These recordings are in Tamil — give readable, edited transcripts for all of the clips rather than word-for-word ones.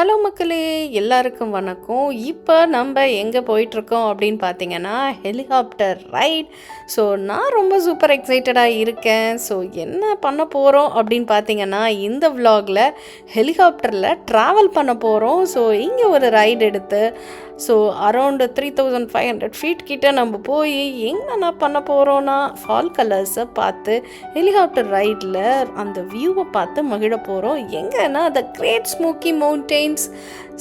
ஹலோ மக்களே, எல்லாருக்கும் வணக்கம். இப்போ நம்ம எங்கே போயிட்டுருக்கோம் அப்படின்னு பார்த்தீங்கன்னா, ஹெலிகாப்டர் ரைட். ஸோ நான் ரொம்ப சூப்பர் எக்ஸைட்டடாக இருக்கேன். ஸோ என்ன பண்ண போகிறோம் அப்படின்னு பார்த்தீங்கன்னா, இந்த vlogல ஹெலிகாப்டரில் ட்ராவல் பண்ண போகிறோம். ஸோ இங்கே ஒரு ரைடு எடுத்து ஸோ அரௌண்டு 3500 ஃபீட் கிட்ட நம்ம போய் என்னென்ன பண்ண போகிறோன்னா, ஃபால் கலர்ஸை பார்த்து ஹெலிகாப்டர் ரைடில் அந்த வியூவை பார்த்து மகிழ போகிறோம். எங்கன்னா the great smoky mountains.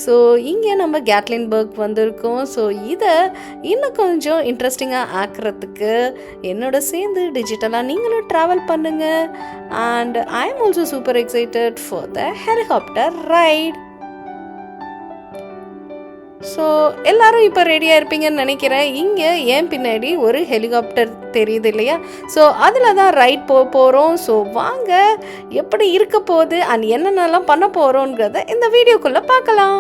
So இங்கே நம்ம கேட்லின்பர்க் வந்திருக்கோம். ஸோ இதை இன்னும் கொஞ்சம் இன்ட்ரெஸ்டிங்காக ஆக்கிறதுக்கு என்னோட சேர்ந்து டிஜிட்டலாக நீங்களும் ட்ராவல் பண்ணுங்கள். And I am also super excited for the helicopter right. So எல்லோரும் இப்போ ரெடியாக இருப்பீங்கன்னு நினைக்கிறேன். இங்கே ஏன் பின்னாடி ஒரு ஹெலிகாப்டர் தெரியுது இல்லையா? ஸோ அதில் தான் ரைட் போகிறோம். ஸோ வாங்க எப்படி இருக்க போகுது அண்ட் என்னென்னலாம் பண்ண போகிறோங்கிறத இந்த வீடியோக்குள்ளே பார்க்கலாம்.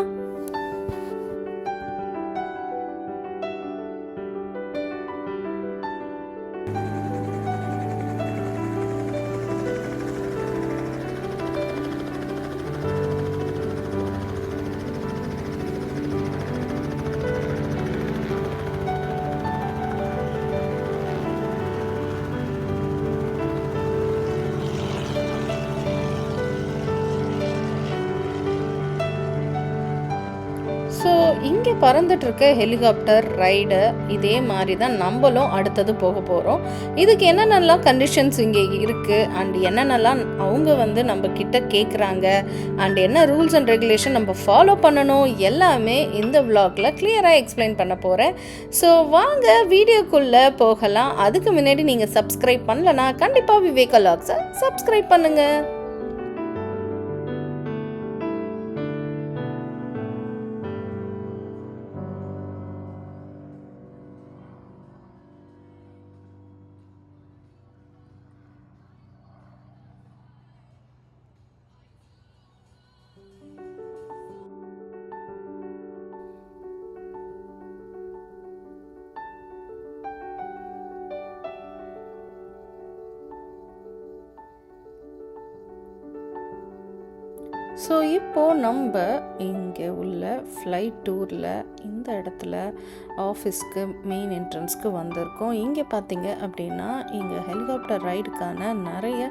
ஸோ இங்கே பறந்துட்டுருக்க ஹெலிகாப்டர் ரைடு இதே மாதிரி தான் நம்மளும் அடுத்தது போக போகிறோம். இதுக்கு என்னென்னலாம் கண்டிஷன்ஸ் இங்கே இருக்குது அண்ட் என்னென்னலாம் அவங்க நம்ம கிட்ட கேட்குறாங்க அண்ட் என்ன ரூல்ஸ் அண்ட் ரெகுலேஷன் நம்ம ஃபாலோ பண்ணணும் எல்லாமே இந்த vlogல கிளியராக எக்ஸ்பிளைன் பண்ண போகிறேன். ஸோ வாங்க வீடியோக்குள்ளே போகலாம். அதுக்கு முன்னாடி நீங்கள் சப்ஸ்கிரைப் பண்ணலன்னா கண்டிப்பாக விவேகா வ்ளாக்ஸை சப்ஸ்கிரைப் பண்ணுங்கள். ஸோ இப்போது நம்ம இங்கே உள்ள ஃப்ளைட் டூரில் இந்த இடத்துல ஆஃபீஸ்க்கு மெயின் என்ட்ரன்ஸ்க்கு வந்திருக்கோம். இங்கே பார்த்தீங்க அப்படின்னா இங்கே ஹெலிகாப்டர் ரைடுக்கான நிறைய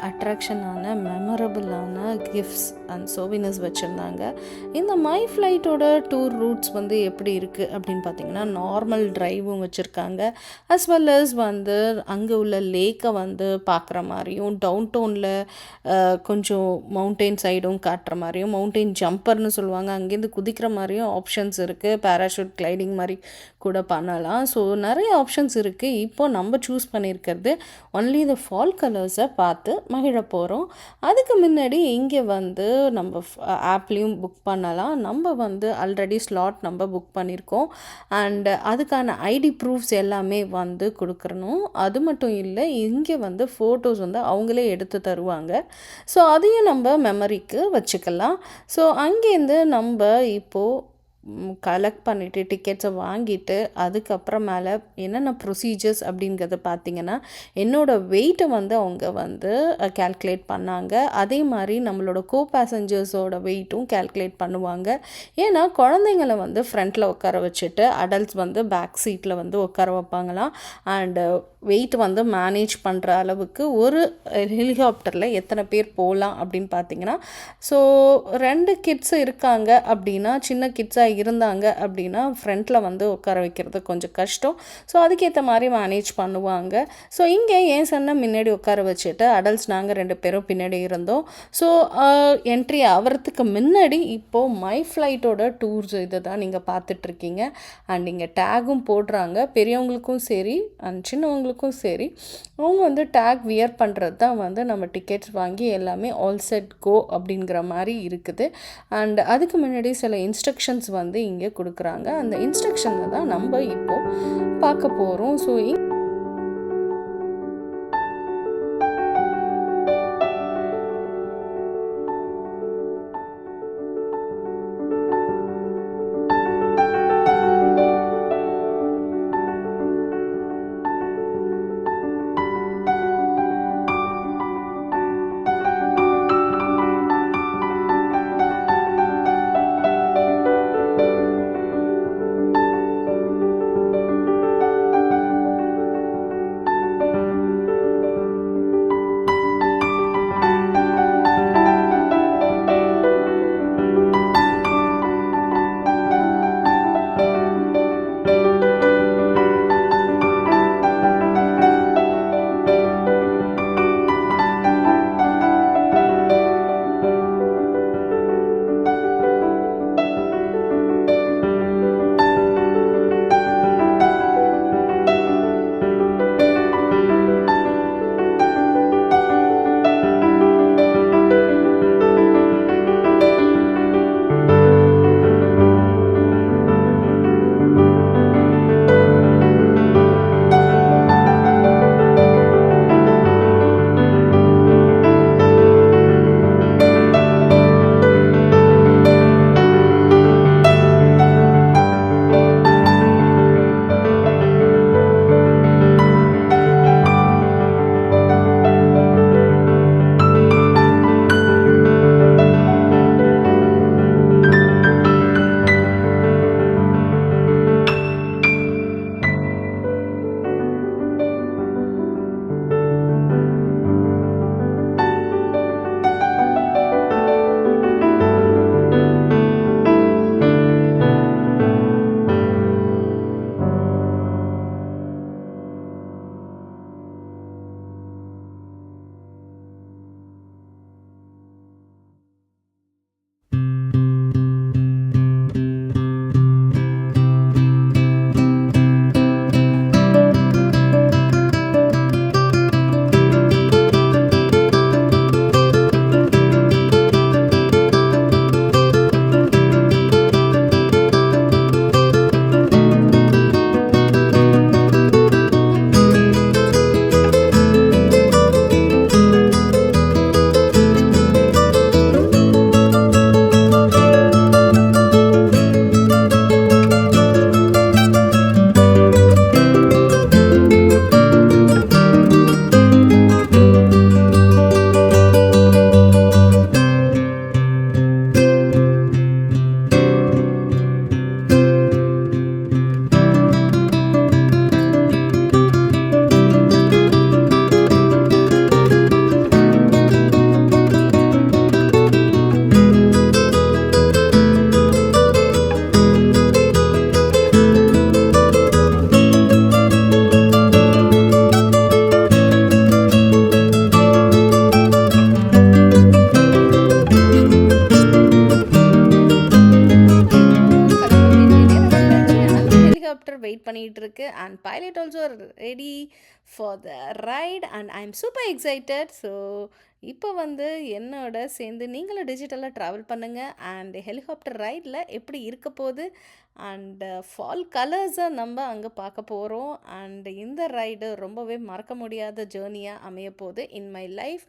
அட்ராக்ஷனான மெமரபுளான கிஃப்ட்ஸ் அண்ட் சோவினர்ஸ் வச்சுருந்தாங்க. இந்த மை ஃப்ளைட்டோட டூர் ரூட்ஸ் எப்படி இருக்குது அப்படின்னு பார்த்தீங்கன்னா, நார்மல் ட்ரைவும் வச்சுருக்காங்க. அஸ் வெல் அஸ் அங்கே உள்ள லேக்கை பார்க்குற மாதிரியும், டவுன் டவுனில் கொஞ்சம் மவுண்டெயின் சைடும் காட்டுற மாதிரியும், மவுண்டெயின் ஜம்பர்னு சொல்லுவாங்க, அங்கேருந்து குதிக்கிற மாதிரியும் ஆப்ஷன்ஸ் இருக்குது. பேராஷூட் கிளைடிங் மாதிரி கூட பண்ணலாம். ஸோ நிறைய ஆப்ஷன்ஸ் இருக்குது. இப்போது நம்ம சூஸ் பண்ணியிருக்கிறது ஒன்லி இந்த ஃபால் கலர்ஸை பார்த்து மகிழ போகிறோம். அதுக்கு முன்னாடி இங்கே நம்ம ஆப்லேயும் புக் பண்ணலாம். நம்ம ஆல்ரெடி ஸ்லாட் நம்ம புக் பண்ணியிருக்கோம் அண்ட் அதுக்கான ஐடி ப்ரூஃப்ஸ் எல்லாமே கொடுக்குறணும். அது மட்டும் இல்லை, இங்கே ஃபோட்டோஸ் அவங்களே எடுத்து தருவாங்க. ஸோ அதையும் நம்ம மெமரிக்கு வச்சுக்கலாம். ஸோ அங்கேருந்து நம்ம இப்போது கலெக்ட் பண்ணிவிட்டு டிக்கெட்ஸை வாங்கிட்டு அதுக்கப்புறமேல என்னென்ன ப்ரொசீஜர்ஸ் அப்படிங்கிறத பார்த்திங்கன்னா, என்னோடய வெயிட்டை அவங்க கேல்குலேட் பண்ணாங்க. அதே மாதிரி நம்மளோட கோ பேசஞ்சர்ஸோட வெயிட்டும் கேல்குலேட் பண்ணுவாங்க. ஏன்னா குழந்தைங்களை ஃப்ரண்ட்டில் உட்கார வச்சுட்டு அடல்ட்ஸ் பேக் சீட்டில் உட்கார வைப்பாங்களாம். அண்டு வெயிட் மேனேஜ் பண்ணுற அளவுக்கு ஒரு ஹெலிகாப்டரில் எத்தனை பேர் போகலாம் அப்படின்னு பார்த்தீங்கன்னா, ஸோ 2 கிட்ஸ் இருக்காங்க அப்படின்னா, சின்ன கிட்ஸாக இருந்தாங்க அப்படின்னா ஃப்ரண்ட்டில் உட்கார வைக்கிறது கொஞ்சம் கஷ்டம். ஸோ அதுக்கேற்ற மாதிரி மேனேஜ் பண்ணுவாங்க. ஸோ இங்கே என் சன்னை முன்னாடி உட்கார வச்சுட்டு அடல்ட்ஸ் நாங்கள் 2 பேரும் பின்னாடி இருந்தோம். ஸோ என்ட்ரி ஆகிறதுக்கு முன்னாடி இப்போது மை ஃப்ளைட்டோட டூர்ஸ் இதை தான் நீங்கள் பார்த்துட்ருக்கீங்க. அண்ட் இங்கே டேகும் போடுறாங்க. பெரியவங்களுக்கும் சரி அண்ட் சின்னவங்களுக்கும் சரி அவங்க டேக் வியர் பண்ணுறது தான் நம்ம டிக்கெட்ஸ் வாங்கி எல்லாமே ஆல் செட் கோ அப்படிங்கிற மாதிரி இருக்குது. அண்ட் அதுக்கு முன்னாடி சில இன்ஸ்ட்ரக்ஷன்ஸ் இங்கே கொடுக்குறாங்க. அந்த இன்ஸ்ட்ரக்ஷனை தான் நம்ம இப்போது பார்க்க போகிறோம். ஸோ ஹெலிகாப்டர் வெயிட் பண்ணிகிட்டு இருக்கு and pilot also ready for the right and I am super excited. So இப்போ வந்து என்னோட சேர்ந்து நீங்களும் டிஜிட்டலாக ட்ராவல் பண்ணுங்கள் அண்ட் ஹெலிகாப்டர் ரைடில் எப்படி இருக்க போகுது அண்ட் ஃபால் கலர்ஸை நம்ம அங்கே பார்க்க போகிறோம். அண்ட் இந்த ரைடு ரொம்பவே மறக்க முடியாத ஜேர்னியாக அமைய போகுது in my life.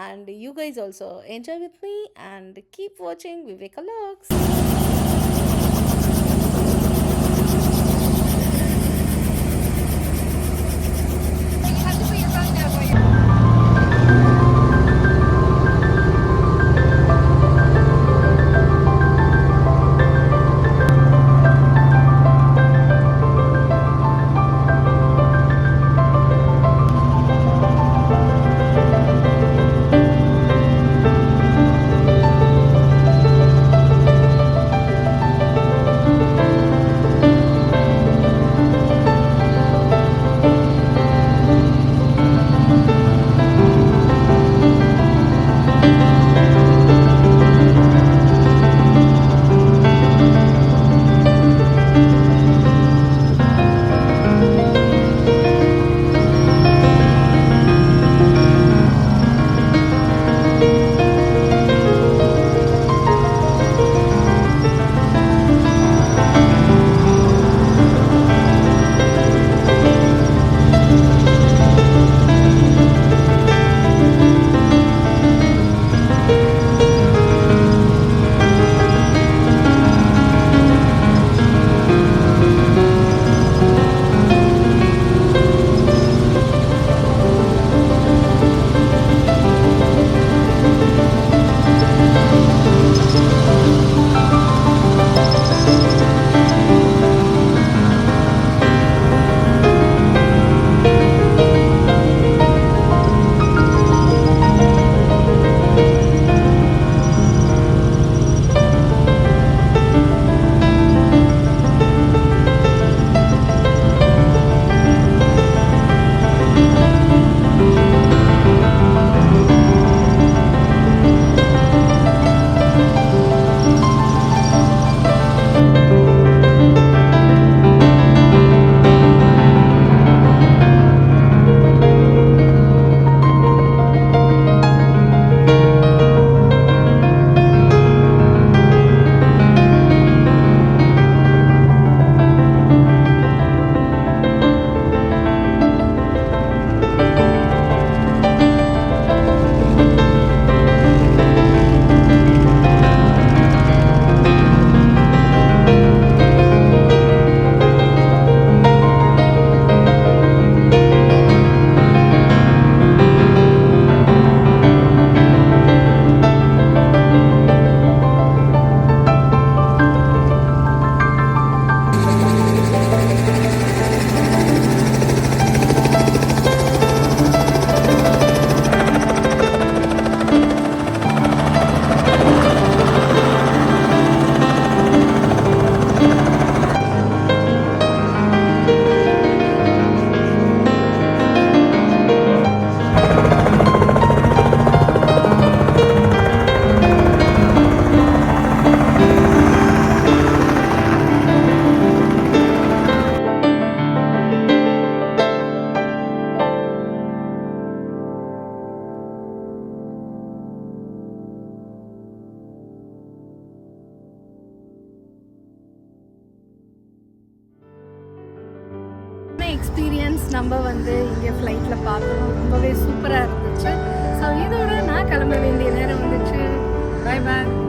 And you guys also enjoy with me and keep வாட்சிங் விவேகா லாக்ஸ். எக்ஸ்பீரியன்ஸ் நம்ம வந்து இங்கே ஃப்ளைட்டில் பார்த்தோம், ரொம்பவே சூப்பராக இருந்துச்சு. ஸோ இதோட நான் கிளம்ப வேண்டிய நேரம் வந்துச்சு. Bye bye.